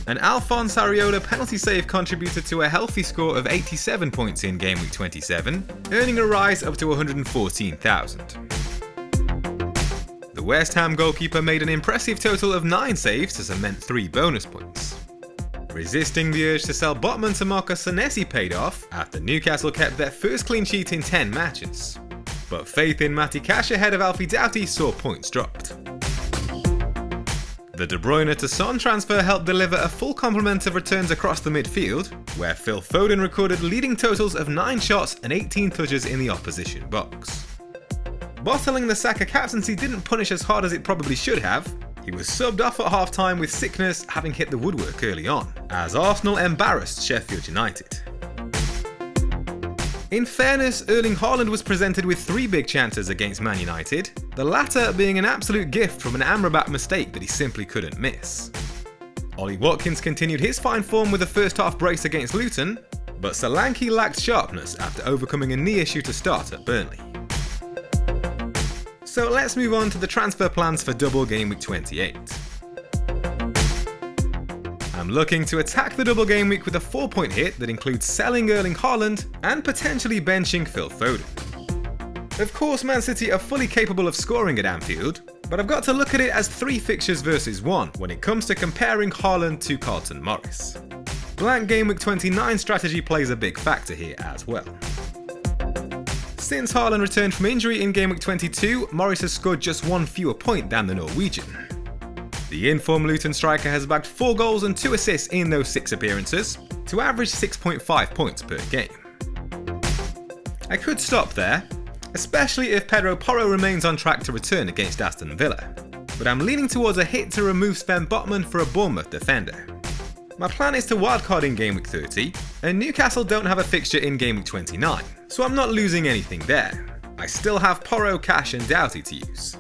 An Alphonse Areola penalty save contributed to a healthy score of 87 points in Game Week 27, earning a rise up to 114,000. The West Ham goalkeeper made an impressive total of 9 saves to cement 3 bonus points. Resisting the urge to sell Botman to Marcus Senesi paid off after Newcastle kept their first clean sheet in 10 matches. But faith in Matty Cash ahead of awuwdh saw points dropped. The De Bruyne to Son transfer helped deliver a full complement of returns across the midfield, where Phil Foden recorded leading totals of 9 shots and 18 touches in the opposition box. Bottling the Saka captaincy didn't punish as hard as it probably should have. He was subbed off at half-time with sickness having hit the woodwork early on, as Arsenal embarrassed Sheffield United. In fairness, Erling Haaland was presented with 3 big chances against Man United, the latter being an absolute gift from an Amrabat mistake that he simply couldn't miss. Ollie Watkins continued his fine form with a first-half brace against Luton, but Solanke lacked sharpness after overcoming a knee issue to start at Burnley. So let's move on to the transfer plans for Double Gameweek 28. I'm looking to attack the Double Gameweek with a 4-point hit that includes selling Erling Haaland and potentially benching Phil Foden. Of course, Man City are fully capable of scoring at Anfield, but I've got to look at it as 3 fixtures versus 1 when it comes to comparing Haaland to Carlton Morris. Blank Gameweek 29 strategy plays a big factor here as well. Since Haaland returned from injury in Game Week 22, Morris has scored just 1 fewer point than the Norwegian. The in-form Luton striker has bagged 4 goals and 2 assists in those 6 appearances, to average 6.5 points per game. I could stop there, especially if Pedro Porro remains on track to return against Aston Villa, but I'm leaning towards a hit to remove Sven Botman for a Bournemouth defender. My plan is to wildcard in Game Week 30, and Newcastle don't have a fixture in Game Week 29, so I'm not losing anything there. I still have Porro, Cash and Doughty to use.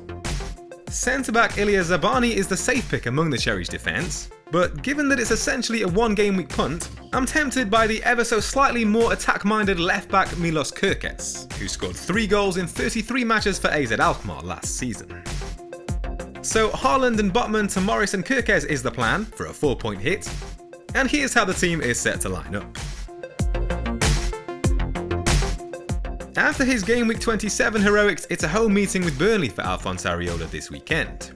Centre-back Ilya Zabani is the safe pick among the Cherries' defence, but given that it's essentially a 1-game-week punt, I'm tempted by the ever so slightly more attack-minded left-back Milos Kerkez, who scored 3 goals in 33 matches for AZ Alkmaar last season. So Haaland and Botman to Morris and Kerkez is the plan for a 4-point hit, and here's how the team is set to line up. After his Game Week 27 heroics, it's a home meeting with Burnley for Alphonse Areola this weekend.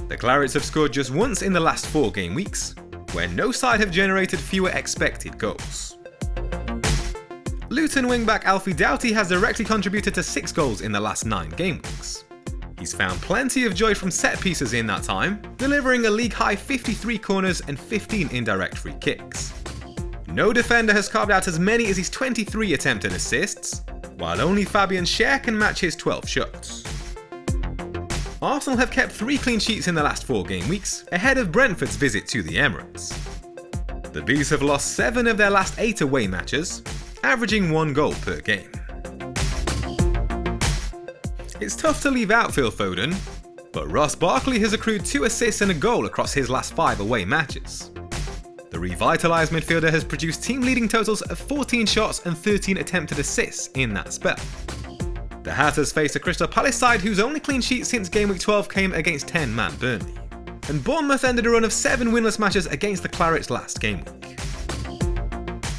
The Clarets have scored just once in the last 4 game weeks, where no side have generated fewer expected goals. Luton wingback awuwdh has directly contributed to 6 goals in the last 9 game weeks. He's found plenty of joy from set pieces in that time, delivering a league-high 53 corners and 15 indirect free kicks. No defender has carved out as many as his 23 attempted assists, while only Fabian Schär can match his 12 shots. Arsenal have kept 3 clean sheets in the last 4 game weeks, ahead of Brentford's visit to the Emirates. The Bees have lost 7 of their last 8 away matches, averaging 1 goal per game. It's tough to leave out Phil Foden, but Ross Barkley has accrued 2 assists and a goal across his last 5 away matches. The revitalised midfielder has produced team-leading totals of 14 shots and 13 attempted assists in that spell. The Hatters face a Crystal Palace side whose only clean sheet since Game Week 12 came against 10-man Burnley. And Bournemouth ended a run of 7 winless matches against the Clarets last game week.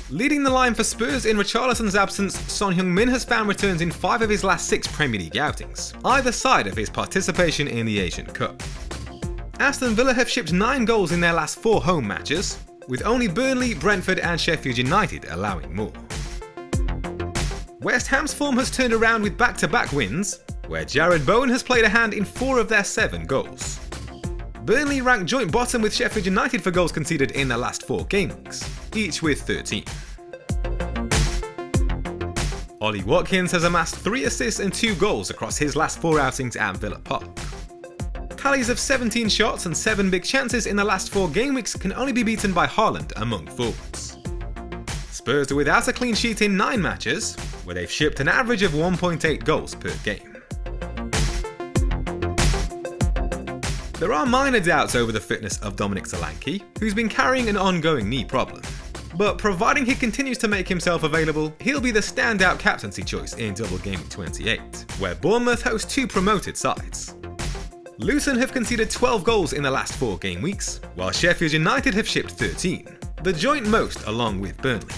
Leading the line for Spurs in Richarlison's absence, Son Heung-min has found returns in 5 of his last 6 Premier League outings, either side of his participation in the Asian Cup. Aston Villa have shipped 9 goals in their last 4 home matches, with only Burnley, Brentford and Sheffield United allowing more. West Ham's form has turned around with back-to-back wins, where Jared Bowen has played a hand in 4 of their 7 goals. Burnley ranked joint bottom with Sheffield United for goals conceded in the last 4 game weeks, each with 13. Ollie Watkins has amassed 3 assists and 2 goals across his last 4 outings at Villa Park. Tallies of 17 shots and 7 big chances in the last 4 game weeks can only be beaten by Haaland among forwards. Spurs are without a clean sheet in 9 matches, where they've shipped an average of 1.8 goals per game. There are minor doubts over the fitness of Dominic Solanke, who's been carrying an ongoing knee problem. But providing he continues to make himself available, he'll be the standout captaincy choice in Double Gameweek 28, where Bournemouth host 2 promoted sides. Luton have conceded 12 goals in the last 4 game weeks, while Sheffield United have shipped 13, the joint most along with Burnley.